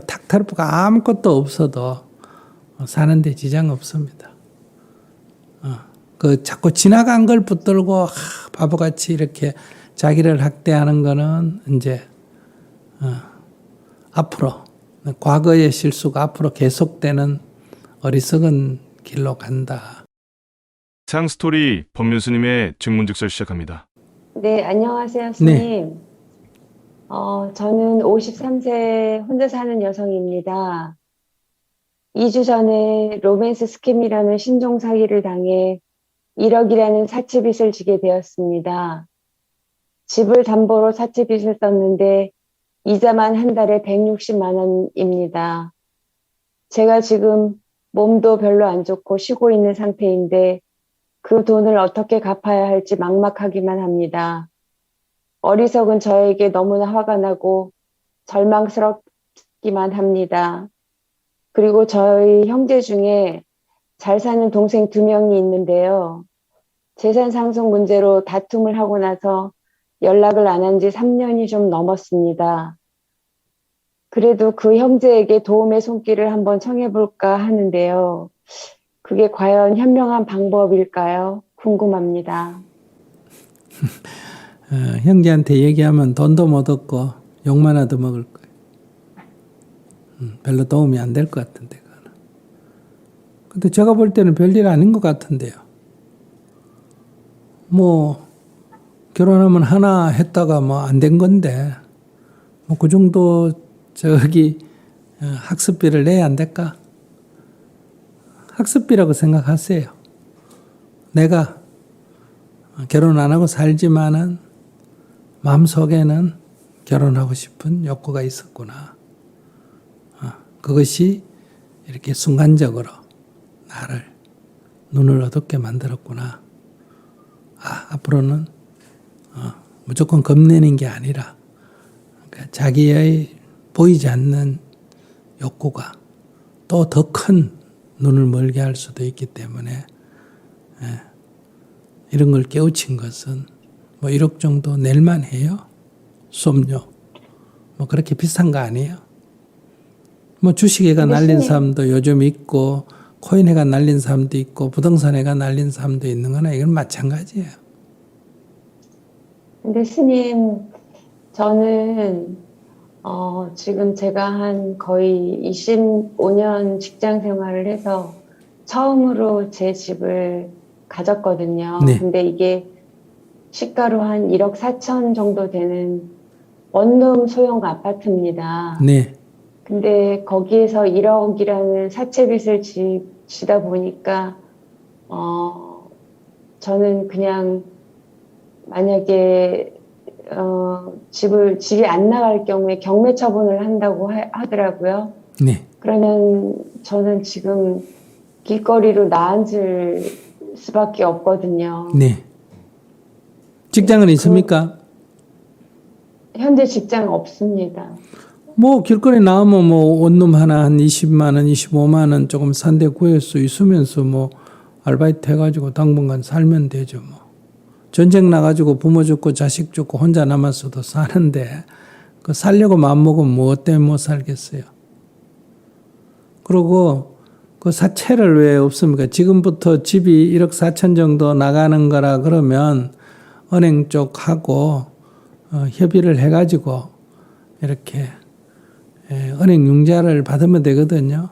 탁탈부가 아무것도 없어도 사는데 지장 없습니다. 그 자꾸 지나간 걸 붙들고 바보같이 이렇게 자기를 학대하는 거는 이제 앞으로 과거의 실수가 앞으로 계속되는 어리석은 길로 간다. 창스토리 법륜스님의 증문즉설 시작합니다. 네, 안녕하세요, 스님. 저는 53세 혼자 사는 여성입니다. 2주 전에 로맨스 스캠이라는 신종 사기를 당해 1억이라는 사채빚을 지게 되었습니다. 집을 담보로 사채빚을 썼는데 이자만 한 달에 160만 원입니다. 제가 지금 몸도 별로 안 좋고 쉬고 있는 상태인데 그 돈을 어떻게 갚아야 할지 막막하기만 합니다. 어리석은 저에게 너무나 화가 나고 절망스럽기만 합니다. 그리고 저희 형제 중에 잘 사는 동생 2명이 있는데요. 재산 상속 문제로 다툼을 하고 나서 연락을 안 한 지 3년이 좀 넘었습니다. 그래도 그 형제에게 도움의 손길을 한번 청해볼까 하는데요. 그게 과연 현명한 방법일까요? 궁금합니다. 형제한테 얘기하면 돈도 못 얻고 욕만 하도 먹을 거예요. 별로 도움이 안 될 것 같은데 그거는. 근데 제가 볼 때는 별일 아닌 것 같은데요. 뭐 결혼하면 하나 했다가 뭐 안 된 건데 뭐 그 정도 학습비를 내야 안 될까? 학습비라고 생각하세요. 내가 결혼 안 하고 살지만은 마음속에는 결혼하고 싶은 욕구가 있었구나. 그것이 이렇게 순간적으로 나를 눈을 어둡게 만들었구나. 앞으로는 무조건 겁내는 게 아니라 그러니까 자기의 보이지 않는 욕구가 또 더 큰 눈을 멀게 할 수도 있기 때문에 이런 걸 깨우친 것은 뭐 1억 정도 낼만 해요. 수업료. 뭐 그렇게 비싼 거 아니에요. 뭐 주식회가 날린 사람도 요즘 있고 코인회가 날린 사람도 있고 부동산회가 날린 사람도 있는 거나 이건 마찬가지예요. 근데 스님, 저는 지금 제가 한 거의 25년 직장 생활을 해서 처음으로 제 집을 가졌거든요. 네. 근데 이게 시가로 한 1억 4천 정도 되는 원룸 소형 아파트입니다. 네. 근데 거기에서 1억이라는 사채빚을 지다 보니까 저는 그냥 만약에 집이 안 나갈 경우에 경매 처분을 한다고 하더라고요. 네. 그러면 저는 지금 길거리로 나앉을 수밖에 없거든요. 네. 직장은 있습니까? 현재 직장 없습니다. 뭐 길거리 나오면 뭐 원룸 하나 한 20만 원, 25만 원 조금 산 데 구할 수 있으면서 뭐 아르바이트 해가지고 당분간 살면 되죠 뭐. 전쟁 나가지고 부모 죽고 자식 죽고 혼자 남았어도 사는데 그 살려고 마음먹으면 뭐 때문에 못 살겠어요. 그리고 그 사채를 왜 없습니까? 지금부터 집이 1억 4천 정도 나가는 거라 그러면 은행 쪽하고 협의를 해가지고 이렇게 은행 융자를 받으면 되거든요.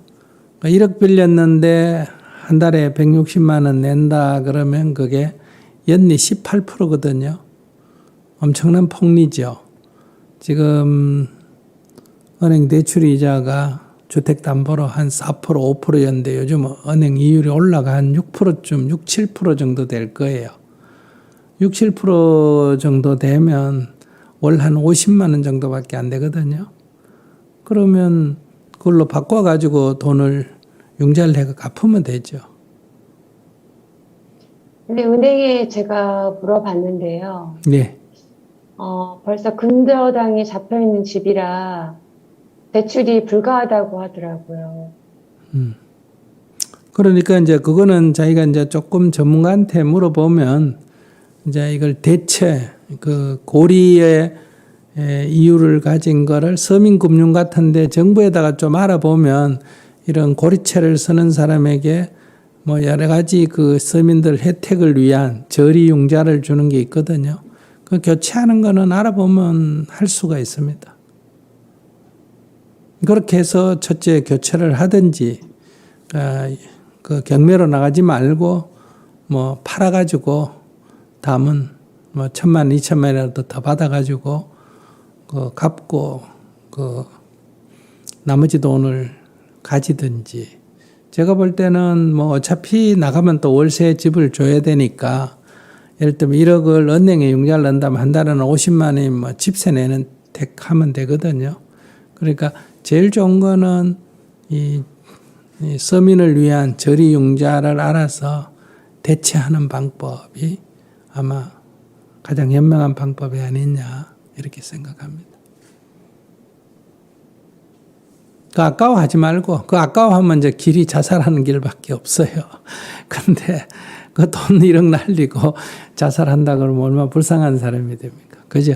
1억 빌렸는데 한 달에 160만 원 낸다 그러면 그게 연리 18%거든요. 엄청난 폭리죠. 지금 은행 대출 이자가 주택담보로 한 4%, 5%였는데 요즘 은행 이율이 올라가 한 6%쯤, 6, 7% 정도 될 거예요. 6, 7% 정도 되면 월 한 50만 원 정도밖에 안 되거든요. 그러면 그걸로 바꿔가지고 돈을 융자를 해서 갚으면 되죠. 근데 은행에 제가 물어봤는데요. 네. 벌써 근저당이 잡혀있는 집이라 대출이 불가하다고 하더라고요. 그러니까 이제 그거는 자기가 이제 조금 전문가한테 물어보면 이제 이걸 대체 그 고리에 이유를 가진 거를 서민금융 같은데 정부에다가 좀 알아보면 이런 고리채를 쓰는 사람에게 뭐 여러 가지 그 서민들 혜택을 위한 저리융자를 주는 게 있거든요. 그 교체하는 거는 알아보면 할 수가 있습니다. 그렇게 해서 첫째 교체를 하든지 그 경매로 나가지 말고 뭐 팔아가지고 담은 뭐 1,000만, 2,000만이라도 더 받아가지고 그 갚고 그 나머지 돈을 가지든지. 제가 볼 때는 뭐 어차피 나가면 또 월세 집을 줘야 되니까 예를 들면 1억을 은행에 융자를 넣는다면 한 달에는 50만 원이 뭐 집세 내는 댁 하면 되거든요. 그러니까 제일 좋은 거는 이 서민을 위한 저리융자를 알아서 대체하는 방법이 아마 가장 현명한 방법이 아니냐 이렇게 생각합니다. 그 아까워하지 말고 그 아까워하면 이제 길이 자살하는 길밖에 없어요. 근데 그 돈 1억 날리고 자살한다 그러면 얼마나 불쌍한 사람이 됩니까? 그죠?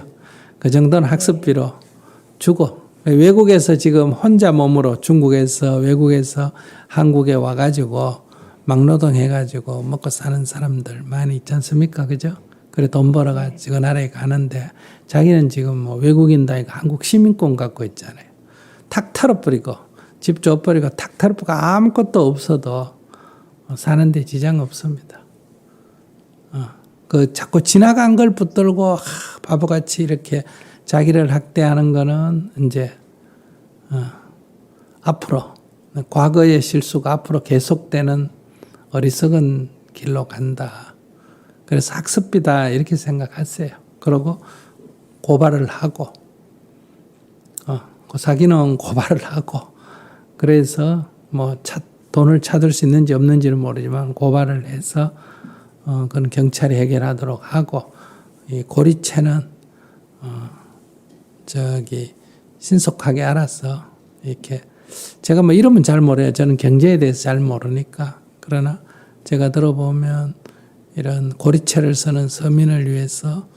그 정도는 학습비로 주고 외국에서 지금 혼자 몸으로 중국에서 외국에서 한국에 와가지고 막노동 해가지고 먹고 사는 사람들 많이 있지 않습니까? 그죠? 그래 돈 벌어가지고 나라에 가는데 자기는 지금 뭐 외국인도 아니고 한국 시민권 갖고 있잖아요. 탁 털어버리고 집 줘버리고 탁 털어버리고 아무것도 없어도 사는데 지장 없습니다. 그 자꾸 지나간 걸 붙들고 바보같이 이렇게 자기를 학대하는 거는 이제 앞으로 과거의 실수가 앞으로 계속되는 어리석은 길로 간다. 그래서 학습비다 이렇게 생각하세요. 그리고 고발을 하고 그 사기는 고발을 하고 그래서 뭐 돈을 찾을 수 있는지 없는지는 모르지만 고발을 해서 그건 경찰이 해결하도록 하고 이 고리채는 신속하게 알아서 이렇게 제가 뭐 이름은 잘 모르요. 저는 경제에 대해서 잘 모르니까. 그러나 제가 들어보면 이런 고리채를 쓰는 서민을 위해서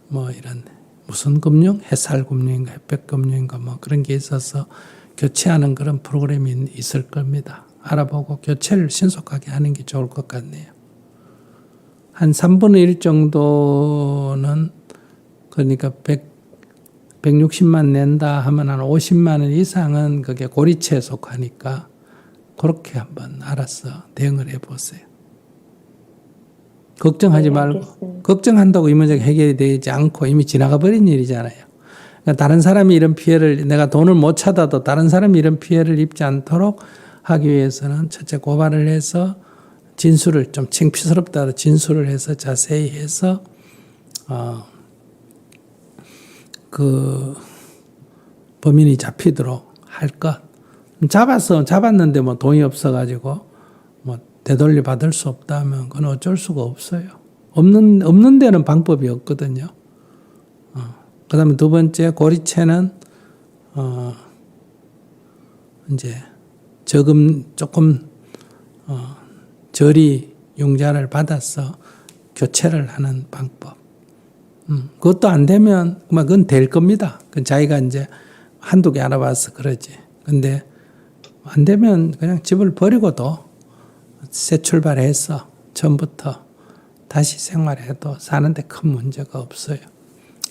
뭐 이런 무슨 금융? 해살금융인가 햇볕금융인가 뭐 그런 게 있어서 교체하는 그런 프로그램이 있을 겁니다. 알아보고 교체를 신속하게 하는 게 좋을 것 같네요. 한 3분의 1 정도는 그러니까 160만 낸다 하면 한 50만 원 이상은 그게 고리채에 속하니까 그렇게 한번 알아서 대응을 해보세요. 걱정하지 말고 알겠습니다. 걱정한다고 이 문제가 해결이 되지 않고 이미 지나가 버린 일이잖아요. 그러니까 다른 사람이 이런 피해를 내가 돈을 못 찾아도 다른 사람이 이런 피해를 입지 않도록 하기 위해서는 첫째 고발을 해서 진술을 좀 창피스럽다고 진술을 해서 자세히 해서 그 범인이 잡히도록 할 것. 잡았는데 뭐 돈이 없어가지고 뭐 되돌려 받을 수 없다면 그건 어쩔 수가 없어요. 없는 데는 방법이 없거든요. 그 다음에 두 번째 고리채는 이제 조금 저리 융자를 받아서 교체를 하는 방법. 그것도 안 되면 그건 될 겁니다. 그건 자기가 이제 한두 개 알아봐서 그러지. 근데 안 되면 그냥 집을 버리고도 새 출발해서 처음부터 다시 생활해도 사는데 큰 문제가 없어요.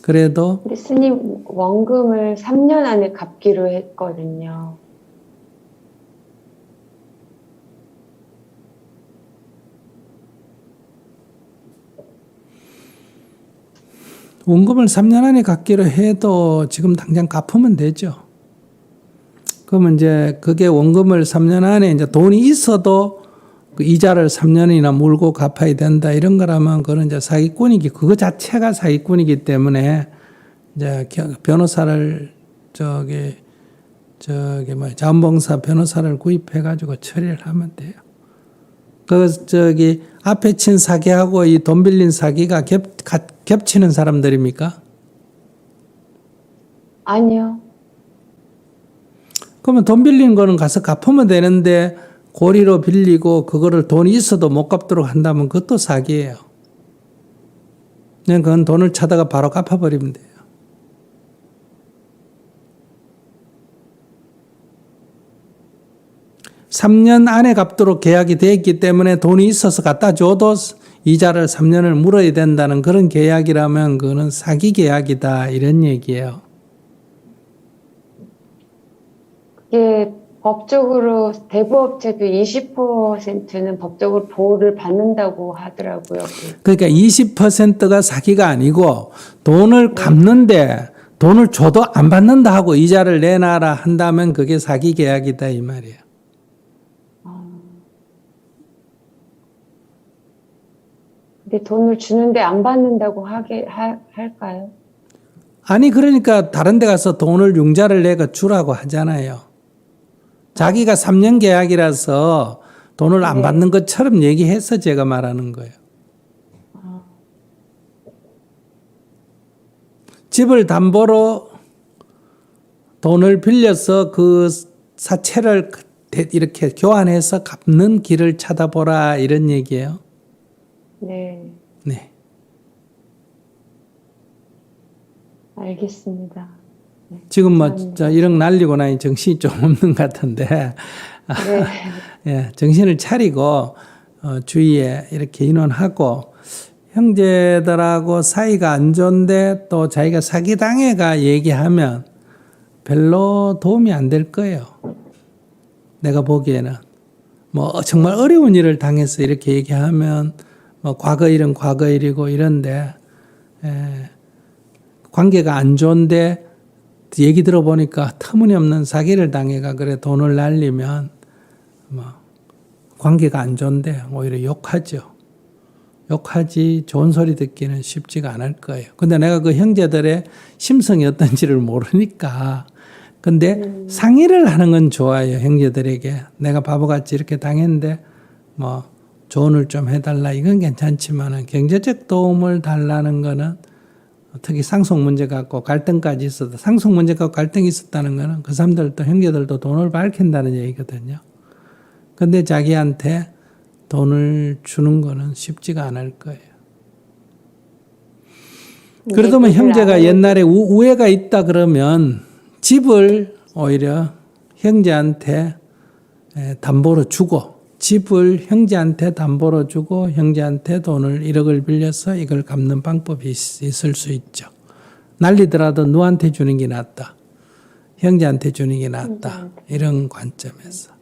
그래도 근데 스님 원금을 3년 안에 갚기로 했거든요. 원금을 3년 안에 갚기로 해도 지금 당장 갚으면 되죠. 그러면 이제 그게 원금을 3년 안에 이제 돈이 있어도 그 이자를 3년이나 물고 갚아야 된다 이런 거라면 그건 이제 사기꾼이기 그거 자체가 사기꾼이기 때문에 이제 변호사를 자원봉사 변호사를 구입해 가지고 처리를 하면 돼요. 앞에 친 사기하고 이 돈 빌린 사기가 겹치는 사람들입니까? 아니요. 그러면 돈 빌린 거는 가서 갚으면 되는데 고리로 빌리고 그거를 돈이 있어도 못 갚도록 한다면 그것도 사기예요. 그냥 그건 돈을 찾아가 바로 갚아버리면 돼요. 3년 안에 갚도록 계약이 되어 있기 때문에 돈이 있어서 갖다 줘도 이자를 3년을 물어야 된다는 그런 계약이라면 그거는 사기 계약이다 이런 얘기예요. 그게 법적으로 대부업체도 20%는 법적으로 보호를 받는다고 하더라고요. 그러니까 20%가 사기가 아니고 돈을 갚는데 돈을 줘도 안 받는다 하고 이자를 내놔라 한다면 그게 사기 계약이다 이 말이에요. 근데 돈을 주는데 안 받는다고 할까요? 아니 그러니까 다른 데 가서 돈을 융자를 내가 주라고 하잖아요. 자기가 3년 계약이라서 돈을 안 네. 받는 것처럼 얘기해서 제가 말하는 거예요. 집을 담보로 돈을 빌려서 그 사채를 이렇게 교환해서 갚는 길을 찾아보라 이런 얘기예요. 네, 네. 알겠습니다. 네, 지금 뭐 감사합니다. 1억 날리고 나니 정신이 좀 없는 것 같은데 네, 예, 정신을 차리고 주위에 이렇게 인원하고 형제들하고 사이가 안 좋은데 또 자기가 사기당해가 얘기하면 별로 도움이 안 될 거예요. 내가 보기에는 뭐 정말 어려운 일을 당해서 이렇게 얘기하면 뭐 과거 일은 과거 일이고 이런데 관계가 안 좋은데 얘기 들어보니까 터무니없는 사기를 당해가 그래 돈을 날리면 뭐 관계가 안 좋은데 오히려 욕하죠. 욕하지 좋은 소리 듣기는 쉽지가 않을 거예요. 근데 내가 그 형제들의 심성이 어떤지를 모르니까 근데 상의를 하는 건 좋아요. 형제들에게 내가 바보같이 이렇게 당했는데 뭐 조언을 좀 해달라 이건 괜찮지만은 경제적 도움을 달라는 거는 특히 상속 문제 갖고 갈등까지 있어도 상속 문제 갖고 갈등이 있었다는 거는 그 사람들도 형제들도 돈을 밝힌다는 얘기거든요. 근데 자기한테 돈을 주는 거는 쉽지가 않을 거예요. 그래도 뭐 형제가 옛날에 우애가 있다 그러면 집을 오히려 형제한테 담보로 주고 집을 형제한테 담보로 주고 형제한테 돈을 1억을 빌려서 이걸 갚는 방법이 있을 수 있죠. 날리더라도 누구한테 주는 게 낫다. 형제한테 주는 게 낫다. 이런 관점에서.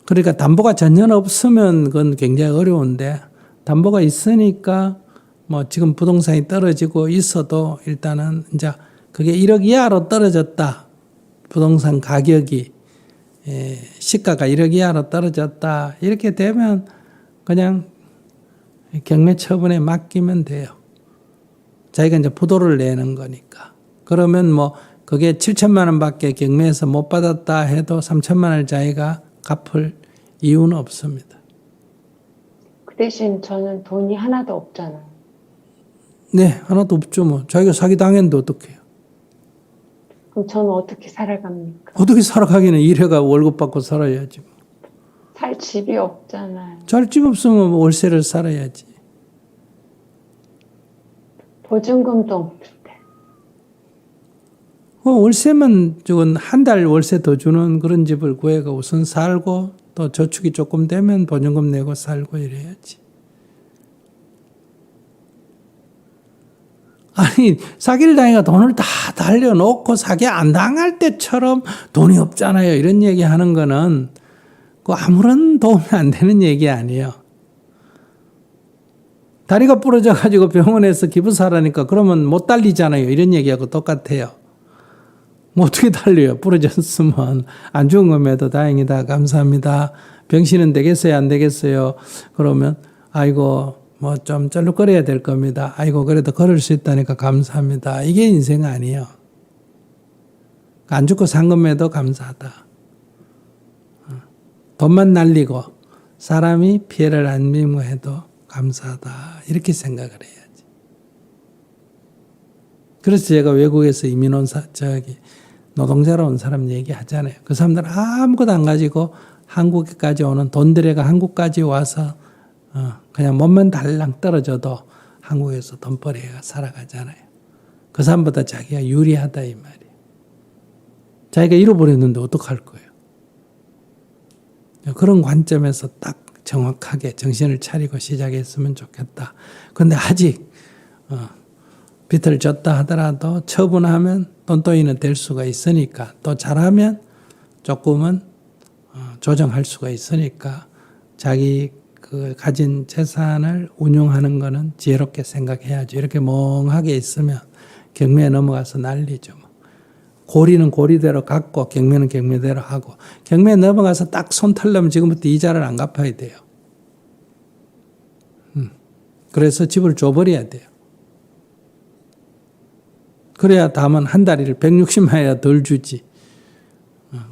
그러니까 담보가 전혀 없으면 그건 굉장히 어려운데 담보가 있으니까 뭐 지금 부동산이 떨어지고 있어도 일단은 이제 그게 1억 이하로 떨어졌다. 부동산 가격이 시가가 1억 이하로 떨어졌다. 이렇게 되면 그냥 경매 처분에 맡기면 돼요. 자기가 이제 부도를 내는 거니까. 그러면 뭐 그게 7천만 원밖에 경매에서 못 받았다 해도 3천만 원을 자기가 갚을 이유는 없습니다. 그 대신 저는 돈이 하나도 없잖아요. 네, 하나도 없죠. 뭐 자기가 사기 당했는데 어떡해요? 그럼 저는 어떻게 살아갑니까? 어떻게 살아가기는 일해가 월급 받고 살아야지. 살 집이 없잖아요. 잘 집 없으면 월세를 살아야지. 보증금도 없는데. 월세만 저건 한 달 월세 더 주는 그런 집을 구해가 우선 살고 또 저축이 조금 되면 보증금 내고 살고 이래야지. 아니 사기를 당해가 돈을 다 달려놓고 사기 안 당할 때처럼 돈이 없잖아요. 이런 얘기하는 거는 그 아무런 도움이 안 되는 얘기 아니에요. 다리가 부러져 가지고 병원에서 기부사라니까 그러면 못 달리잖아요. 이런 얘기하고 똑같아요. 뭐 어떻게 달려요? 부러졌으면 안 죽은 것에도 다행이다. 감사합니다. 병신은 되겠어요? 안 되겠어요? 그러면 아이고 뭐 좀 쩔룩거려야 될 겁니다. 아이고 그래도 걸을 수 있다니까 감사합니다. 이게 인생 아니에요. 안 죽고 산 것에도 감사하다. 돈만 날리고 사람이 피해를 안 입고 해도 감사하다. 이렇게 생각을 해야지. 그래서 제가 외국에서 이민 온 노동자로 온 사람 얘기하잖아요. 그 사람들은 아무것도 안 가지고 한국까지 오는 돈들에가 한국까지 와서 그냥 몸만 달랑 떨어져도 한국에서 돈벌이가 살아가잖아요. 그 사람보다 자기가 유리하다 이 말이에요. 자기가 잃어버렸는데 어떡할 거예요? 그런 관점에서 딱 정확하게 정신을 차리고 시작했으면 좋겠다. 그런데 아직 빚을 졌다 하더라도 처분하면 돈또이는 될 수가 있으니까 또 잘하면 조금은 조정할 수가 있으니까 자기 그 가진 재산을 운용하는 거는 지혜롭게 생각해야죠. 이렇게 멍하게 있으면 경매에 넘어가서 난리죠. 고리는 고리대로 갖고 경매는 경매대로 하고 경매에 넘어가서 딱 손 털려면 지금부터 이자를 안 갚아야 돼요. 그래서 집을 줘버려야 돼요. 그래야 다음은 한 달을 160만 원이라 덜 주지.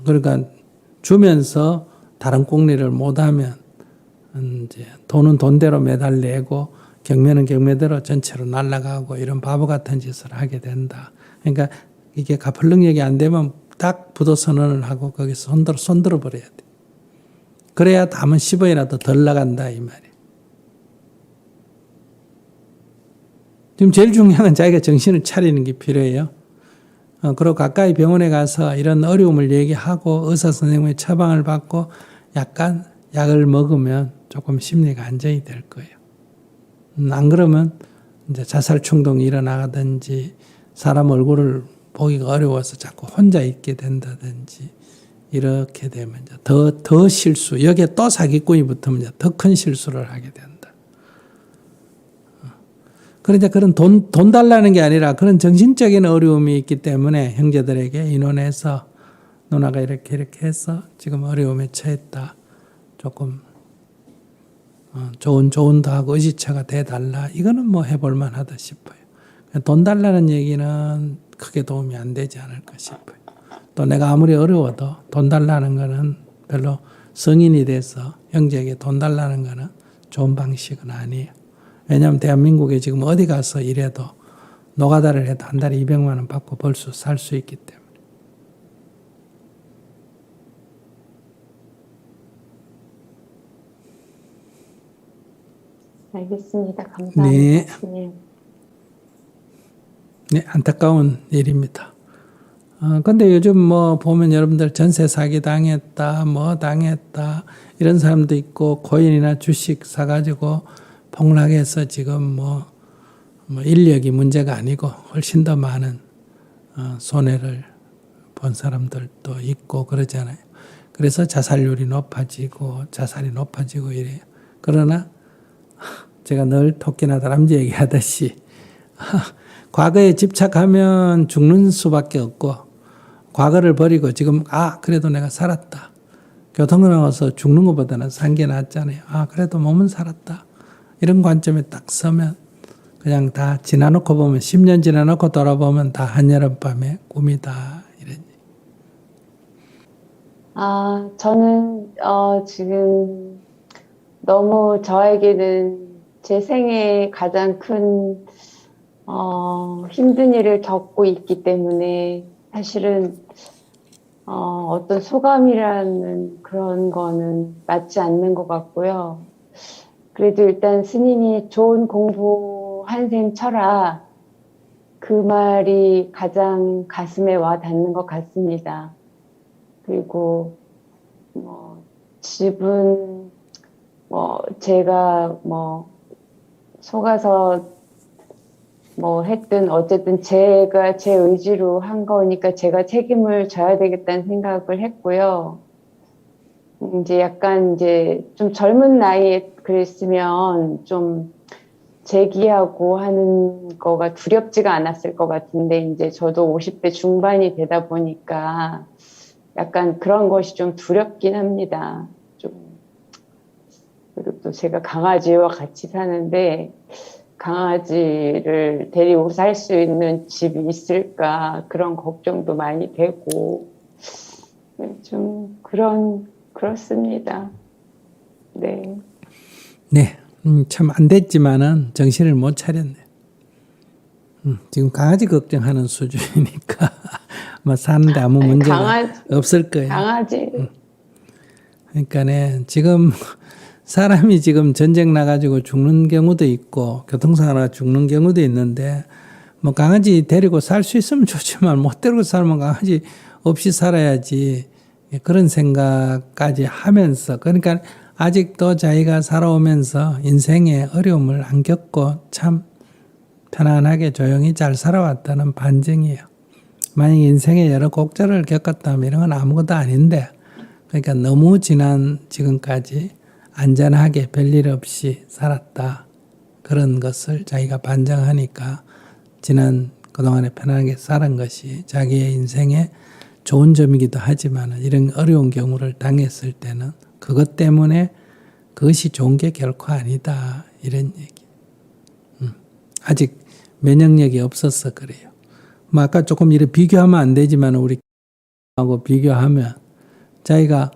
그러니까 주면서 다른 꽁리를 못하면 이제 돈은 돈대로 매달 내고 경매는 경매대로 전체로 날아가고 이런 바보 같은 짓을 하게 된다. 그러니까 이게 갚을 능력이 안 되면 딱 부도 선언을 하고 거기서 손들어 버려야 돼. 그래야 다음은 10원이라도 덜 나간다 이 말이에요. 지금 제일 중요한 건 자기가 정신을 차리는 게 필요해요. 그리고 가까이 병원에 가서 이런 어려움을 얘기하고 의사 선생님의 처방을 받고 약간 약을 먹으면 조금 심리가 안정이 될 거예요. 안 그러면 이제 자살 충동이 일어나든지 사람 얼굴을 보기가 어려워서 자꾸 혼자 있게 된다든지 이렇게 되면 이제 더 실수, 여기에 또 사기꾼이 붙으면 이제 더 큰 실수를 하게 된다. 그러니까 그런 돈 달라는 게 아니라 그런 정신적인 어려움이 있기 때문에 형제들에게 의논해서 누나가 이렇게 해서 지금 어려움에 처했다. 조금 조언도 하고 의지처가 돼달라. 이거는 뭐 해볼만 하다 싶어요. 돈 달라는 얘기는 크게 도움이 안 되지 않을까 싶어요. 또 내가 아무리 어려워도 돈 달라는 거는 별로 성인이 돼서 형제에게 돈 달라는 거는 좋은 방식은 아니에요. 왜냐하면 대한민국에 지금 어디 가서 일해도 노가다를 해도 한 달에 200만 원 받고 벌써 살 수 있기 때문에. 알겠습니다. 감사합니다. 네. 네. 네, 안타까운 일입니다. 근데 요즘 뭐 보면 여러분들 전세 사기 당했다, 뭐 당했다, 이런 사람도 있고, 코인이나 주식 사가지고 폭락해서 지금 뭐 인력이 문제가 아니고 훨씬 더 많은 손해를 본 사람들도 있고 그러잖아요. 그래서 자살률이 높아지고 자살이 높아지고 이래요. 그러나 제가 늘 토끼나 다람쥐 얘기하듯이 과거에 집착하면 죽는 수밖에 없고 과거를 버리고 지금 그래도 내가 살았다. 교통을 나와서 죽는 것보다는 산 게 낫잖아요. 그래도 몸은 살았다. 이런 관점에 딱 서면 그냥 다 지나놓고 보면 10년 지나놓고 돌아보면 다 한여름밤의 꿈이다. 이런. 저는 지금 너무 저에게는 제 생애 가장 큰 힘든 일을 겪고 있기 때문에 사실은 어떤 소감이라는 그런 거는 맞지 않는 것 같고요. 그래도 일단 스님이 좋은 공부한 셈 쳐라. 그 말이 가장 가슴에 와 닿는 것 같습니다. 그리고 집은 제가 속아서 했든 어쨌든 제가 제 의지로 한 거니까 제가 책임을 져야 되겠다는 생각을 했고요. 이제 약간 좀 젊은 나이에 그랬으면 좀 재기하고 하는 거가 두렵지가 않았을 것 같은데 이제 저도 50대 중반이 되다 보니까 약간 그런 것이 좀 두렵긴 합니다. 그리고 또 제가 강아지와 같이 사는데 강아지를 데리고 살 수 있는 집이 있을까 그런 걱정도 많이 되고 좀 그렇습니다. 네. 네, 참 안 됐지만은 정신을 못 차렸네. 지금 강아지 걱정하는 수준이니까 아마 사는데 아무 문제가 없을 거예요. 강아지. 그러니까 지금 사람이 지금 전쟁 나가지고 죽는 경우도 있고 교통사고 나가 죽는 경우도 있는데 강아지 데리고 살 수 있으면 좋지만 못 데리고 살면 강아지 없이 살아야지. 그런 생각까지 하면서, 그러니까 아직도 자기가 살아오면서 인생의 어려움을 안 겪고 참 편안하게 조용히 잘 살아왔다는 반증이에요. 만약 인생에 여러 곡절을 겪었다면 이런 건 아무것도 아닌데, 그러니까 너무 지난 지금까지 안전하게 별일 없이 살았다. 그런 것을 자기가 반증하니까 지난 그동안에 편안하게 살은 것이 자기의 인생의 좋은 점이기도 하지만 이런 어려운 경우를 당했을 때는 그것 때문에 그것이 좋은 게 결코 아니다. 이런 얘기. 아직 면역력이 없어서 그래요. 뭐 아까 조금 이렇게 비교하면 안 되지만 우리 하고 비교하면 자기가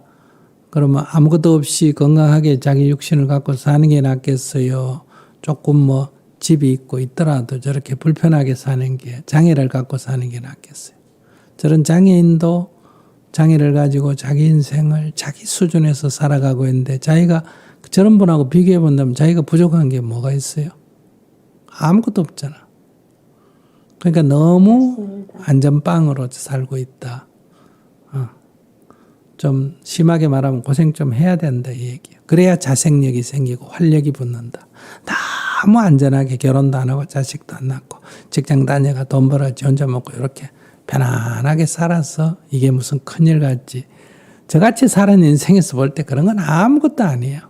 그러면 아무것도 없이 건강하게 자기 육신을 갖고 사는 게 낫겠어요. 조금 뭐 집이 있고 있더라도 저렇게 불편하게 사는 게 장애를 갖고 사는 게 낫겠어요. 저런 장애인도 장애를 가지고 자기 인생을 자기 수준에서 살아가고 있는데 자기가 저런 분하고 비교해 본다면 자기가 부족한 게 뭐가 있어요? 아무것도 없잖아. 그러니까 너무 맞습니다. 안전빵으로 살고 있다. 좀 심하게 말하면 고생 좀 해야 된다 이 얘기예요. 그래야 자생력이 생기고 활력이 붙는다. 너무 안전하게 결혼도 안 하고 자식도 안 낳고 직장 다녀가 돈 벌어지 혼자 먹고 이렇게 편안하게 살아서 이게 무슨 큰일 같지. 저같이 사는 인생에서 볼 때 그런 건 아무것도 아니에요.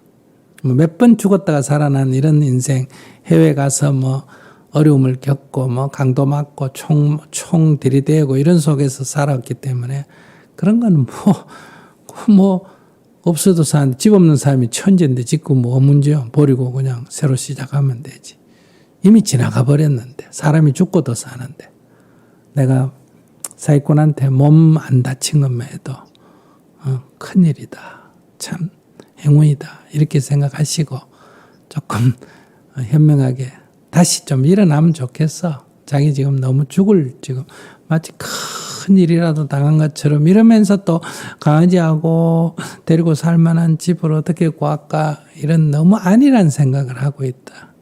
뭐 몇 번 죽었다가 살아난 이런 인생, 해외 가서 뭐 어려움을 겪고 뭐 강도 맞고 총 들이대고 이런 속에서 살았기 때문에 그런 건 뭐 없어도 사는데 집 없는 사람이 천재인데 짓고 뭐 문제요. 버리고 그냥 새로 시작하면 되지. 이미 지나가 버렸는데 사람이 죽고도 사는데 내가 사기꾼한테 몸 안 다친 것만 해도 큰일이다. 참 행운이다. 이렇게 생각하시고 조금 현명하게 다시 좀 일어나면 좋겠어. 자기 지금 너무 지금 마치 큰 일이라도 당한 것처럼 이러면서 또 강아지하고 데리고 살 만한 집을 어떻게 구할까 이런 너무 안일한 생각을 하고 있다.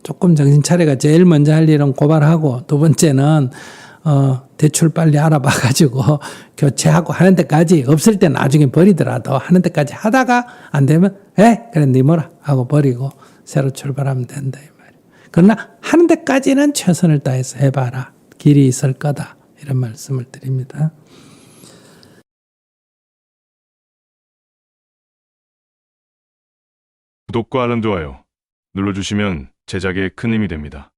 조금 정신 차려가 제일 먼저 할 일은 고발하고 두 번째는 대출 빨리 알아봐가지고 교체하고 하는 데까지 없을 때 나중에 버리더라도 하는 데까지 하다가 안 되면 그래 니 뭐라 하고 버리고 새로 출발하면 된다 이 말이야. 그러나 하는 데까지는 최선을 다해서 해봐라. 길이 있을 거다. 이런 말씀을 드립니다. 구독과 알람 좋아요 눌러주시면 제작에 큰 힘이 됩니다.